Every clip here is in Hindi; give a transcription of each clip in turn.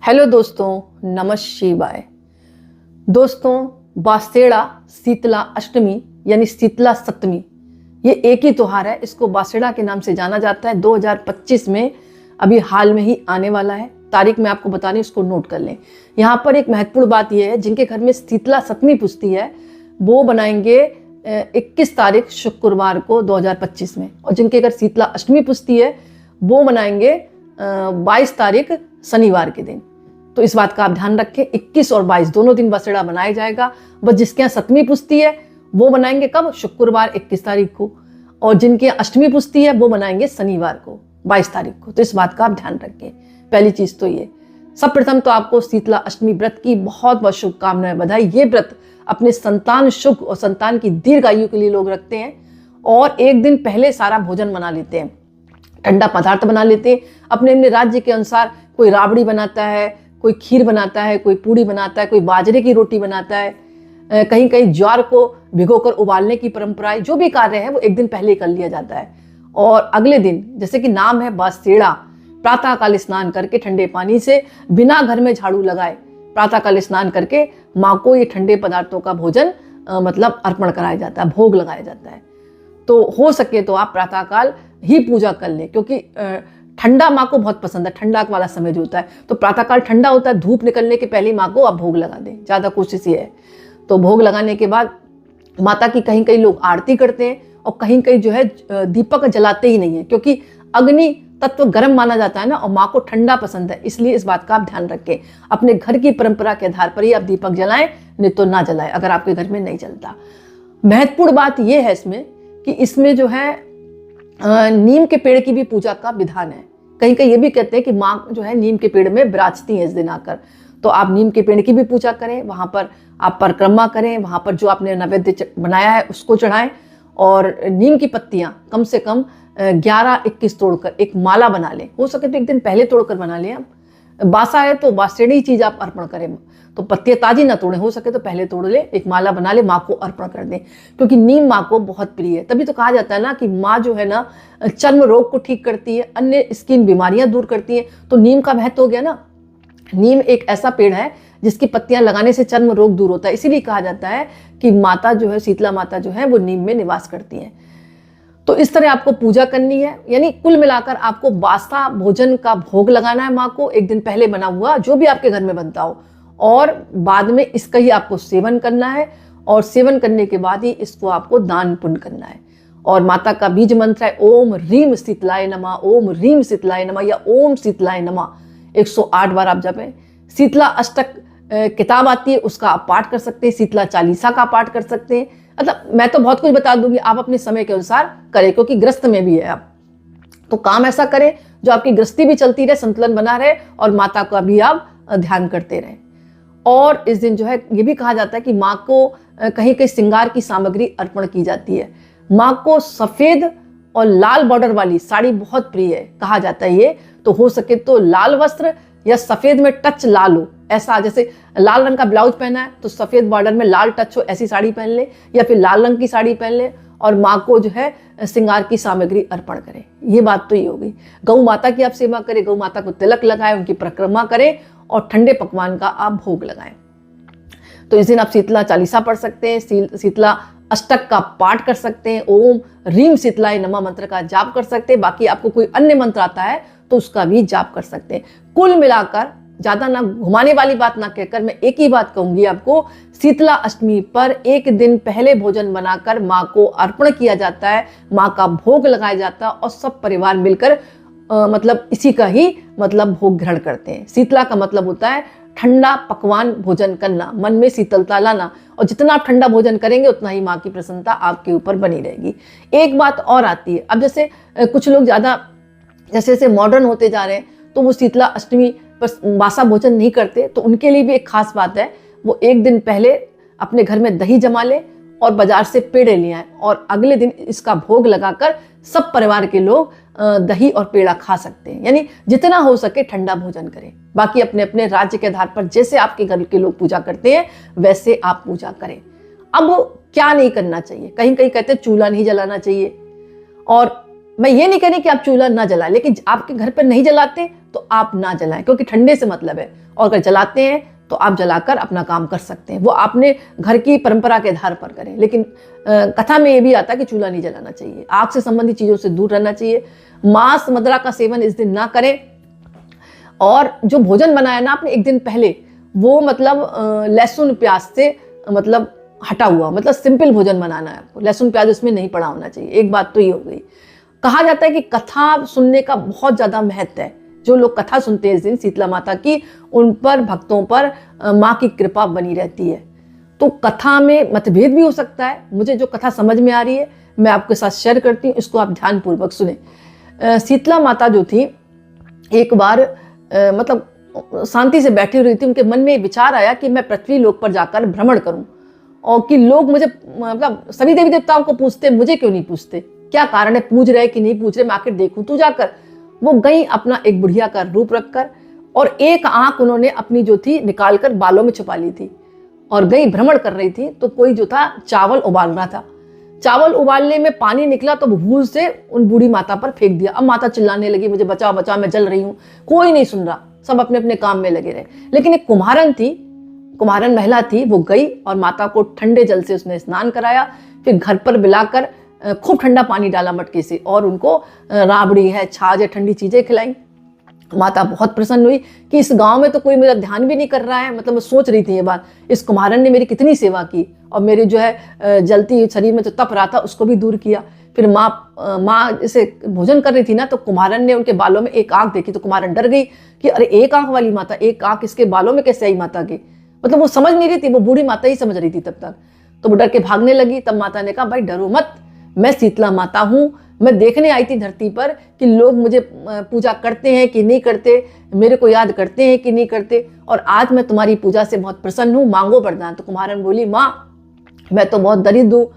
हेलो दोस्तों, नमः शिवाय। दोस्तों, बासेड़ा शीतला अष्टमी यानी शीतला सप्तमी ये एक ही त्योहार है। इसको बासेड़ा के नाम से जाना जाता है। 2025 में अभी हाल में ही आने वाला है। तारीख मैं आपको बता रही हूँ, उसको नोट कर लें। यहाँ पर एक महत्वपूर्ण बात यह है, जिनके घर में शीतला सप्तमी पुजती है वो बनाएंगे 21 तारीख शुक्रवार को 2025 में, और जिनके घर शीतला अष्टमी पुजती है वो मनाएंगे 22 तारीख शनिवार के दिन। तो इस बात का आप ध्यान रखें, 21 और 22 दोनों दिन बसेड़ा बनाया जाएगा। बस जिसके यहाँ सप्तमी पुजती है वो बनाएंगे कब? शुक्रवार 21 तारीख को, और जिनके यहाँ अष्टमी पुजती है वो बनाएंगे शनिवार को 22 तारीख को। तो इस बात का आप ध्यान रखें। पहली चीज तो ये। सब प्रथम तो आपको शीतला अष्टमी व्रत की बहुत बहुत शुभकामनाएं, बधाई। ये व्रत अपने संतान सुख और संतान की दीर्घ आयु के लिए लोग रखते हैं, और एक दिन पहले सारा भोजन बना लेते हैं, ठंडा पदार्थ बना लेते हैं अपने अपने राज्य के अनुसार। कोई राबड़ी बनाता है, कोई खीर बनाता है, कोई पूड़ी बनाता है, कोई बाजरे की रोटी बनाता है, कहीं कहीं ज्वार को भिगोकर उबालने की परंपरा। जो भी कार्य है वो एक दिन पहले कर लिया जाता है। और अगले दिन, जैसे कि नाम है बासेड़ा, प्रातःकाल स्नान करके ठंडे पानी से बिना घर में झाड़ू लगाए प्रातःकाल स्नान करके माँ को ये ठंडे पदार्थों का भोजन मतलब अर्पण कराया जाता है, भोग लगाया जाता है। तो हो सके तो आप प्रातःकाल ही पूजा कर लें, क्योंकि ठंडा माँ को बहुत पसंद है। ठंडा वाला समय जो होता है, तो प्रातःकाल ठंडा होता है, धूप निकलने के पहले माँ को आप भोग लगा दें, ज़्यादा कोशिश ये है। तो भोग लगाने के बाद माता की कहीं कहीं लोग आरती करते हैं, और कहीं कहीं जो है दीपक जलाते ही नहीं है, क्योंकि अग्नि तत्व गर्म माना जाता है ना, और माँ को ठंडा पसंद है। इसलिए इस बात का आप ध्यान रखें। अपने घर की परंपरा के आधार पर ही आप दीपक जलाएं, नहीं तो ना जलाएं अगर आपके घर में नहीं जलता। महत्वपूर्ण बात यह है इसमें कि इसमें जो है नीम के पेड़ की भी पूजा का विधान है। कहीं कहीं ये भी कहते हैं कि माँ जो है नीम के पेड़ में विराजती हैं इस दिन आकर। तो आप नीम के पेड़ की भी पूजा करें, वहाँ पर आप परिक्रमा करें, वहाँ पर जो आपने नैवेद्य बनाया है उसको चढ़ाएं, और नीम की पत्तियाँ कम से कम 11-21 तोड़कर एक माला बना लें। हो सके तो एक दिन पहले तोड़कर बना लें। आप बासा है तो बासेड़ी चीज आप अर्पण करें, तो पत्तियां ताजी ना तोड़ें, हो सके तो पहले तोड़ ले, एक माला बना ले, माँ को अर्पण कर दें, क्योंकि नीम माँ को बहुत प्रिय है। तभी तो कहा जाता है ना कि माँ जो है ना चर्म रोग को ठीक करती है, अन्य स्किन बीमारियां दूर करती है। तो नीम का महत्व हो गया ना। नीम एक ऐसा पेड़ है जिसकी पत्तियां लगाने से चर्म रोग दूर होता है। इसीलिए कहा जाता है कि माता जो है, शीतला माता जो है वो नीम में निवास करती है। तो इस तरह आपको पूजा करनी है। यानी कुल मिलाकर आपको बासा भोजन का भोग लगाना है माँ को, एक दिन पहले बना हुआ जो भी आपके घर में बनता हो, और बाद में इसका ही आपको सेवन करना है, और सेवन करने के बाद ही इसको आपको दान पुण्य करना है। और माता का बीज मंत्र है ओम ह्रीम शीतलाय नमः, ओम ह्रीम शीतलाय नमः, या ओम शीतलाय नमः 108 बार आप जपें। शीतला अष्टक किताब आती है, उसका आप पाठ कर सकते हैं। शीतला चालीसा का पाठ कर सकते हैं। मतलब मैं तो बहुत कुछ बता दूंगी, आप अपने समय के अनुसार करें, क्योंकि ग्रस्त में भी है आप। तो काम ऐसा करें जो आपकी गृहस्थी भी चलती रहे, संतुलन बना रहे, और माता का भी आप ध्यान करते रहें। और इस दिन जो है ये भी कहा जाता है कि माँ को कहीं कहीं श्रृंगार की सामग्री अर्पण की जाती है। माँ को सफेद और लाल बॉर्डर वाली साड़ी बहुत प्रिय है, कहा जाता है ये। तो हो सके तो लाल वस्त्र या सफेद में टच लाल हो, ऐसा जैसे लाल रंग का ब्लाउज पहना है तो सफेद बॉर्डर में लाल टच हो, ऐसी साड़ी पहन ले, या फिर लाल रंग की साड़ी पहन ले, और माँ को जो है श्रृंगार की सामग्री अर्पण करें। ये बात तो ये हो गई। गौ माता की आप सेवा करें, गौ माता को तिलक लगाएं, उनकी परिक्रमा करें, और ठंडे पकवान का आप भोग लगाएं। तो इस दिन आप शीतला चालीसा पढ़ सकते हैं, शीतला अष्टक का पाठ कर सकते हैं, ओम ह्रीम शीतलाय नमः मंत्र का जाप कर सकते हैं। बाकी आपको कोई अन्य मंत्र आता है तो उसका भी जाप कर सकते हैं। कुल मिलाकर ज्यादा ना घुमाने वाली बात ना कहकर मैं एक ही बात कहूंगी आपको, शीतला अष्टमी पर एक दिन पहले भोजन बनाकर माँ को अर्पण किया जाता है, माँ का भोग लगाया जाता है, और सब परिवार मिलकर मतलब इसी का ही मतलब भोग ग्रहण करते हैं। शीतला का मतलब होता है ठंडा पकवान भोजन करना, मन में शीतलता लाना, और जितना आप ठंडा भोजन करेंगे उतना ही माँ की प्रसन्नता आपके ऊपर बनी रहेगी। एक बात और आती है, अब जैसे कुछ लोग ज़्यादा जैसे जैसे मॉडर्न होते जा रहे हैं तो वो शीतला अष्टमी पर बासा भोजन नहीं करते, तो उनके लिए भी एक खास बात है, वो एक दिन पहले अपने घर में दही जमा ले और बाजार से पेड़े ले आए, और अगले दिन इसका भोग लगाकर सब परिवार के लोग दही और पेड़ा खा सकते हैं। यानी जितना हो सके ठंडा भोजन करें। बाकी अपने अपने राज्य के आधार पर जैसे आपके घर के लोग पूजा करते हैं वैसे आप पूजा करें। अब क्या नहीं करना चाहिए, कहीं कहीं कहते हैं चूल्हा नहीं जलाना चाहिए, और मैं ये नहीं कह रही कि आप चूल्हा ना जलाएं, लेकिन आपके घर पर नहीं जलाते तो आप ना जलाएं, क्योंकि ठंडे से मतलब है। और अगर जलाते हैं तो आप जलाकर अपना काम कर सकते हैं, वो आपने घर की परंपरा के आधार पर करें। लेकिन कथा में ये भी आता है कि चूल्हा नहीं जलाना चाहिए, आग से संबंधित चीज़ों से दूर रहना चाहिए। मांस मदिरा का सेवन इस दिन ना करें। और जो भोजन बनाया ना आपने एक दिन पहले, वो मतलब लहसुन प्याज से मतलब हटा हुआ, मतलब सिंपल भोजन बनाना है आपको, लहसुन प्याज उसमें नहीं पड़ा होना चाहिए। एक बात तो ये हो गई। कहा जाता है कि कथा सुनने का बहुत ज़्यादा महत्व है। जो लोग कथा सुनते हैं इस दिन शीतला माता की, उन पर भक्तों पर माँ की कृपा बनी रहती है। तो कथा में मतभेद भी हो सकता है। मुझे जो कथा समझ में आ रही है मैं आपके साथ शेयर करती हूँ, इसको आप ध्यानपूर्वक सुने। शीतला माता जो थी, एक बार मतलब शांति से बैठी हुई थी, उनके मन में विचार आया कि मैं पृथ्वी लोक पर जाकर भ्रमण करूं, और कि लोग मुझे मतलब सभी देवी देवताओं को पूछते, मुझे क्यों नहीं पूछते, क्या कारण है, पूज रहे कि नहीं पूछ रहे, मैं आखिर देखूं तो जाकर। वो गई अपना एक बुढ़िया का रूप रखकर, और एक आंख उन्होंने अपनी जो थी निकाल कर बालों में छुपा ली थी, और गई भ्रमण कर रही थी। तो कोई जो था चावल उबाल रहा था, चावल उबालने में पानी निकला तो भूल से उन बूढ़ी माता पर फेंक दिया। अब माता चिल्लाने लगी, मुझे बचाओ बचाओ, मैं जल रही हूँ। कोई नहीं सुन रहा, सब अपने अपने काम में लगे रहे। लेकिन एक कुम्हारन थी, कुम्हारन महिला थी, वो गई और माता को ठंडे जल से उसने स्नान कराया। फिर घर पर बुलाकर खूब ठंडा पानी डाला मटके से, और उनको राबड़ी है, छाछ है, ठंडी चीजें खिलाई। माता बहुत प्रसन्न हुई कि इस गांव में तो कोई मेरा ध्यान भी नहीं कर रहा है। मतलब मैं सोच रही थी ये बात, इस कुम्हारन ने मेरी कितनी सेवा की, और मेरे जो है जलती शरीर में जो तप रहा था उसको भी दूर किया। फिर माँ इसे भोजन कर रही थी ना, तो कुम्हारन ने उनके बालों में एक आंख देखी, तो कुम्हारन डर गई कि अरे एक आंख वाली माता, एक आंख इसके बालों में कैसे आई माता के। मतलब वो समझ नहीं रही थी, वो बूढ़ी माता ही समझ रही थी तब तक। तो वो डर के भागने लगी। तब माता ने कहा, भाई डरो मत, मैं शीतला माता हूँ, मैं देखने आई थी धरती पर कि लोग मुझे पूजा करते हैं कि नहीं करते, मेरे को याद करते हैं कि नहीं करते, और आज मैं तुम्हारी पूजा से बहुत प्रसन्न हूँ, मांगो वरदान। तो कुम्हारन बोली, माँ मैं तो बहुत दरिद्र हूँ,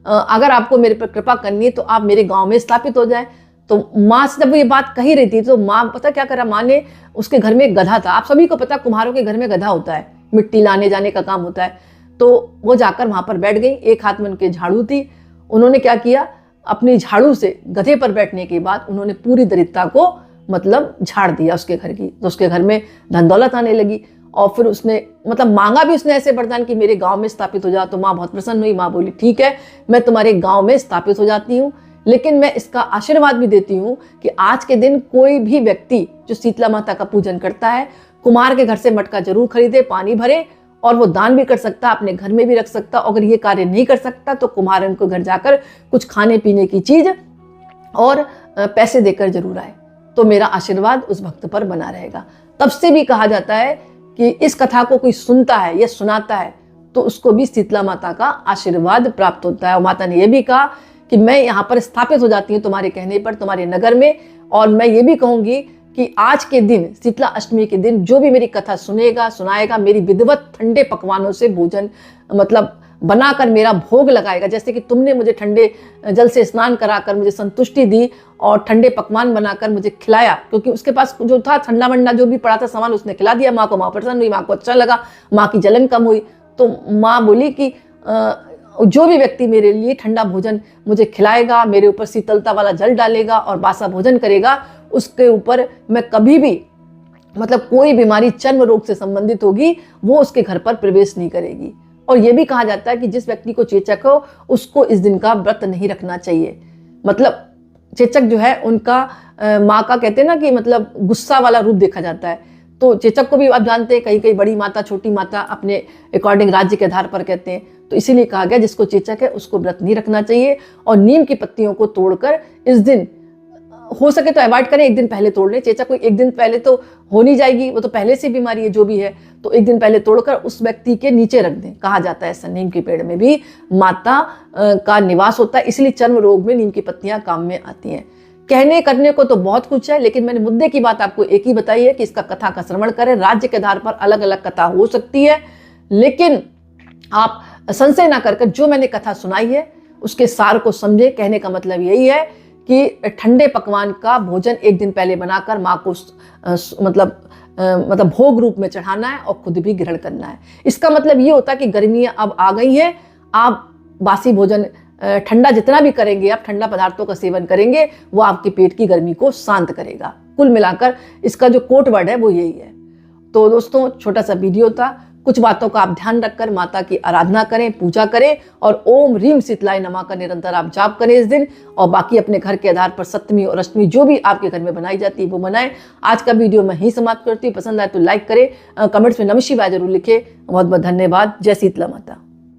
अगर आपको मेरे पर कृपा करनी है तो आप मेरे गांव में स्थापित हो जाएं। तो माँ से जब वो ये बात कही रही थी, तो माँ पता क्या करा, माँ ने उसके घर में एक गधा था। आप सभी को पता, कुम्हारों के घर में गधा होता है, मिट्टी लाने जाने का काम होता है। तो वो जाकर वहां पर बैठ गई, एक हाथ में उनके झाड़ू थी। उन्होंने क्या किया, अपनी झाड़ू से गधे पर बैठने के बाद उन्होंने पूरी दरिद्रता को मतलब झाड़ दिया उसके घर की। तो उसके घर में धन दौलत आने लगी। और फिर उसने मतलब मांगा भी उसने ऐसे वरदान कि मेरे गांव में स्थापित हो जा। तो माँ बहुत प्रसन्न हुई। माँ बोली, ठीक है, मैं तुम्हारे गांव में स्थापित हो जाती हूँ, लेकिन मैं इसका आशीर्वाद भी देती हूँ कि आज के दिन कोई भी व्यक्ति जो शीतला माता का पूजन करता है, कुम्हार के घर से मटका जरूर खरीदे, पानी भरे, और वो दान भी कर सकता, अपने घर में भी रख सकता। अगर ये कार्य नहीं कर सकता तो कुम्हारन को घर जाकर कुछ खाने पीने की चीज और पैसे देकर जरूर आए, तो मेरा आशीर्वाद उस भक्त पर बना रहेगा। तब से भी कहा जाता है कि इस कथा को कोई सुनता है या सुनाता है तो उसको भी शीतला माता का आशीर्वाद प्राप्त होता है। और माता ने यह भी कहा कि मैं यहाँ पर स्थापित हो जाती हूँ तुम्हारे कहने पर, तुम्हारे नगर में। और मैं ये भी कहूँगी कि आज के दिन, शीतला अष्टमी के दिन, जो भी मेरी कथा सुनेगा सुनाएगा, मेरी विधिवत ठंडे पकवानों से भोजन मतलब बनाकर मेरा भोग लगाएगा। जैसे कि तुमने मुझे ठंडे जल से स्नान कराकर मुझे संतुष्टि दी और ठंडे पकवान बनाकर मुझे खिलाया, क्योंकि उसके पास जो था ठंडा वंडा जो भी पड़ा था सामान उसने खिला दिया माँ को। माँ प्रसन्न हुई, माँ को अच्छा लगा, माँ की जलन कम हुई। तो माँ बोली कि जो भी व्यक्ति मेरे लिए ठंडा भोजन मुझे खिलाएगा, मेरे ऊपर शीतलता वाला जल डालेगा और बासा भोजन करेगा, उसके ऊपर मैं कभी भी मतलब कोई बीमारी चर्म रोग से संबंधित होगी वो उसके घर पर प्रवेश नहीं करेगी। और ये भी कहा जाता है कि जिस व्यक्ति को चेचक हो उसको इस दिन का व्रत नहीं रखना चाहिए। मतलब चेचक जो है उनका माँ का कहते हैं ना कि मतलब गुस्सा वाला रूप देखा जाता है। तो चेचक को भी आप जानते हैं, कहीं कहीं बड़ी माता छोटी माता अपने अकॉर्डिंग राज्य के आधार पर कहते हैं। तो इसीलिए कहा गया जिसको चेचक है उसको व्रत नहीं रखना चाहिए। और नीम की पत्तियों को तोड़कर इस दिन हो सके तो अवॉइड करें, एक दिन पहले तोड़ लें। चेचक कोई एक दिन पहले तो हो नहीं जाएगी, वो तो पहले से बीमारी है जो भी है, तो एक दिन पहले तोड़कर उस व्यक्ति के नीचे रख दें। कहा जाता है ऐसा, नीम के पेड़ में भी माता का निवास होता है, इसलिए चर्म रोग में नीम की पत्तियां काम में आती हैं। कहने करने को तो बहुत कुछ है, लेकिन मैंने मुद्दे की बात आपको एक ही बताई है कि इसका कथा का श्रवण करें। राज्य के आधार पर अलग अलग कथा हो सकती है, लेकिन आप संशय ना कर जो मैंने कथा सुनाई है उसके सार को समझे। कहने का मतलब यही है कि ठंडे पकवान का भोजन एक दिन पहले बनाकर माँ को मतलब भोग रूप में चढ़ाना है और खुद भी ग्रहण करना है। इसका मतलब ये होता है कि गर्मियाँ अब आ गई हैं, आप बासी भोजन ठंडा जितना भी करेंगे, आप ठंडा पदार्थों का सेवन करेंगे, वो आपके पेट की गर्मी को शांत करेगा। कुल मिलाकर इसका जो कोड वर्ड है वो यही है। तो दोस्तों छोटा सा वीडियो था, कुछ बातों का आप ध्यान रखकर माता की आराधना करें, पूजा करें और ओम ह्रीम शीतलाय नमः का निरंतर आप जाप करें इस दिन। और बाकी अपने घर के आधार पर सप्तमी और अष्टमी जो भी आपके घर में बनाई जाती है वो बनाएं। आज का वीडियो मैं ही समाप्त करती हूँ। पसंद आए तो लाइक करें, कमेंट्स में नमः शिवाय जरूर लिखें। बहुत बहुत धन्यवाद। जय शीतला माता।